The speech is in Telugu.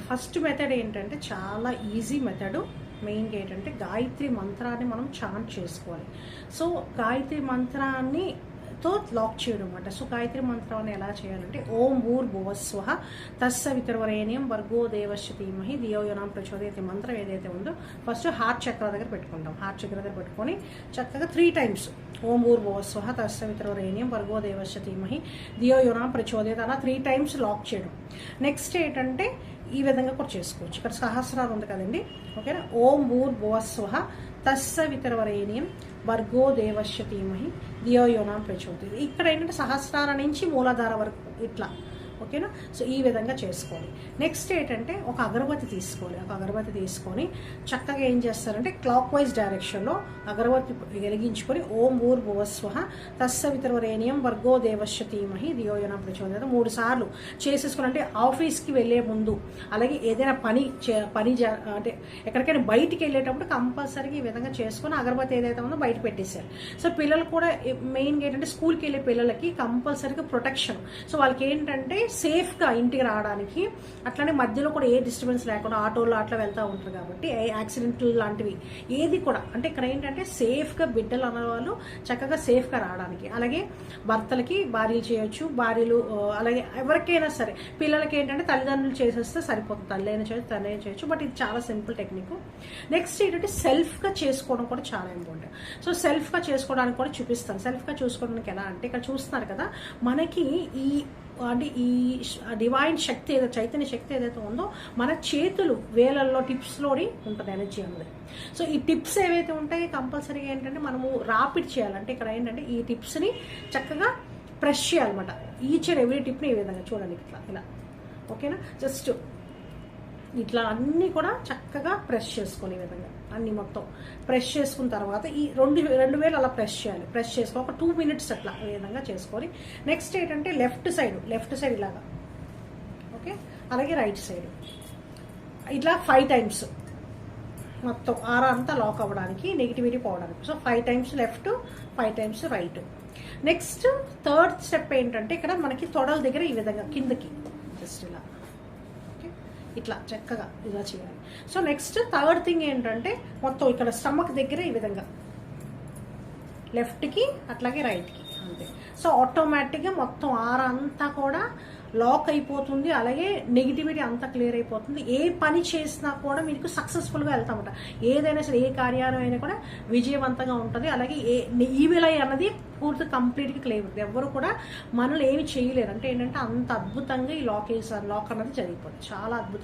ఫస్ట్ మెథడ్ ఏంటంటే చాలా ఈజీ మెథడు. మెయిన్గా ఏంటంటే గాయత్రి మంత్రాన్ని మనం చాంట్ చేసుకోవాలి. సో గాయత్రి మంత్రాన్ని తో లాక్ చేయడం అనమాట. సో గాయత్రి మంత్రాన్ని ఎలా చేయాలంటే ఓం భూర్భువస్వః తస్సవితుర్వరేణ్యం భర్గో దేవస్య ధీమహి ధియో యో నః ప్రచోదయాత్ మంత్రం ఏదైతే ఉందో ఫస్ట్ హార్ట్ చక్ర దగ్గర పెట్టుకుంటాం. హార్ట్ చక్ర దగ్గర పెట్టుకొని చక్కగా 3 times ఓం భూర్భువస్వః తస్సవితుర్వరేణ్యం భర్గో దేవస్య ధీమహి ధియో యో నః ప్రచోదయాత్ అలా 3 times లాక్ చేయడం. నెక్స్ట్ ఏంటంటే ఈ విధంగా కూడా చేసుకోవచ్చు. ఇక్కడ సహస్రాలు ఉంది కదండి, ఓకేనా. ఓం భూర్భువస్వః తస్సవితుర్వరేణ్యం భర్గో దేవస్య ధీమహి ధియో యో నః ప్రచోదయాత్. ఇక్కడ ఏంటంటే సహస్రాల నుంచి మూలాధార వరకు ఇట్లా, ఓకేనా. సో ఈ విధంగా చేసుకోవాలి. నెక్స్ట్ ఏంటంటే ఒక అగరబత్తి తీసుకోవాలి. ఒక అగరబత్తి తీసుకొని చక్కగా ఏం చేస్తారంటే క్లాక్ వైజ్ డైరెక్షన్లో అగరబత్తి వెలిగించుకొని ఓం భూర్భువస్వః తస్సవితుర్వరేణ్యం భర్గో దేవస్య ధీమహి ధియో యో నః ప్రచోదయాత్ 3 సార్లు చేసేసుకుని, అంటే ఆఫీస్కి వెళ్ళే ముందు, అలాగే ఏదైనా పని అంటే ఎక్కడికైనా బయటికి వెళ్ళేటప్పుడు కంపల్సరీగా ఈ విధంగా చేసుకొని అగరబత్తి ఏదైతే ఉందో బయట పెట్టేశారు. సో పిల్లలు కూడా మెయిన్గా ఏంటంటే స్కూల్కి వెళ్ళే పిల్లలకి కంపల్సరీగా ప్రొటెక్షన్. సో వాళ్ళకి ఏంటంటే సేఫ్గా ఇంటికి రావడానికి, అట్లనే మధ్యలో కూడా ఏ డిస్టర్బెన్స్ లేకుండా ఆటోలో అట్లా వెళ్తూ ఉంటారు కాబట్టి యాక్సిడెంట్ లాంటివి ఏది కూడా, అంటే ఇక్కడ ఏంటంటే సేఫ్గా బిడ్డలు అన్నవాళ్ళు చక్కగా సేఫ్గా రావడానికి, అలాగే భర్తలకి భార్యలు చేయొచ్చు, భార్యలు అలాగే ఎవరికైనా సరే, పిల్లలకి ఏంటంటే తల్లిదండ్రులు చేసేస్తే సరిపోతుంది, తల్లి అయినా చేయొచ్చు, తల్లి అయినా చేయొచ్చు. బట్ ఇది చాలా సింపుల్ టెక్నిక్. నెక్స్ట్ ఏంటంటే సెల్ఫ్గా చేసుకోవడం కూడా చాలా ఇంపార్టెంట్. సో సెల్ఫ్గా చేసుకోవడానికి కూడా చూపిస్తాను. సెల్ఫ్గా చూసుకోవడానికి ఎలా అంటే ఇక్కడ చూస్తున్నారు కదా, మనకి ఈ డివైన్ శక్తి ఏదో చైతన్య శక్తి ఏదైతే ఉందో మన చేతులు వేలల్లో టిప్స్లోని ఉంటుంది ఎనర్జీ అన్నది. సో ఈ టిప్స్ ఏవైతే ఉంటాయో కంపల్సరీగా ఏంటంటే మనము రాపిడ్ చేయాలంటే ఇక్కడ ఏంటంటే ఈ టిప్స్ని చక్కగా ప్రెస్ చేయాలన్నమాట. ఈచ్ అండ్ ఎవ్రీ టిప్ని ఈ విధంగా చూడండి, ఇట్లా ఇలా, ఓకేనా. జస్ట్ ఇట్లా అన్నీ కూడా చక్కగా ప్రెస్ చేసుకొని ఈ విధంగా అన్ని మొత్తం ప్రెస్ చేసుకున్న తర్వాత ఈ రెండు వేలు అలా ప్రెస్ చేయాలి. ప్రెస్ చేసుకొని ఒక 2 minutes అట్లా ఈ విధంగా చేసుకొని నెక్స్ట్ ఏంటంటే లెఫ్ట్ సైడ్ ఇలాగా, ఓకే, అలాగే రైట్ సైడ్ ఇట్లా 5 times మొత్తం ఆరా అంతా లాక్ అవ్వడానికి, నెగిటివిటీ పోవడానికి. So 5 times left, 5 times right. Next third step ఏంటంటే ఇక్కడ మనకి తొడల దగ్గర ఈ విధంగా కిందకి జస్ట్ ఇలా ఇట్లా చక్కగా ఇలా చేయాలి. సో నెక్స్ట్ థర్డ్ థింగ్ ఏంటంటే మొత్తం ఇక్కడ స్టమక్ దగ్గర ఈ విధంగా లెఫ్ట్కి అట్లాగే రైట్కి, అంతే. సో ఆటోమేటిక్గా మొత్తం ఆరా అంతా కూడా లాక్ అయిపోతుంది, అలాగే నెగిటివిటీ అంతా క్లియర్ అయిపోతుంది. ఏ పని చేసినా కూడా మీకు సక్సెస్ఫుల్గా వెళ్తామట. ఏదైనా సరే ఏ కార్యాలయం అయినా కూడా విజయవంతంగా ఉంటుంది. అలాగే ఈవిల్ ఐ అన్నది పూర్తి కంప్లీట్గా క్లియర్ అవుతుంది. ఎవరు కూడా మనల్ని ఏమి చేయలేరు. అంటే ఏంటంటే అంత అద్భుతంగా ఈ లాక్ అన్నది జరిగిపోతుంది. చాలా అద్భుతంగా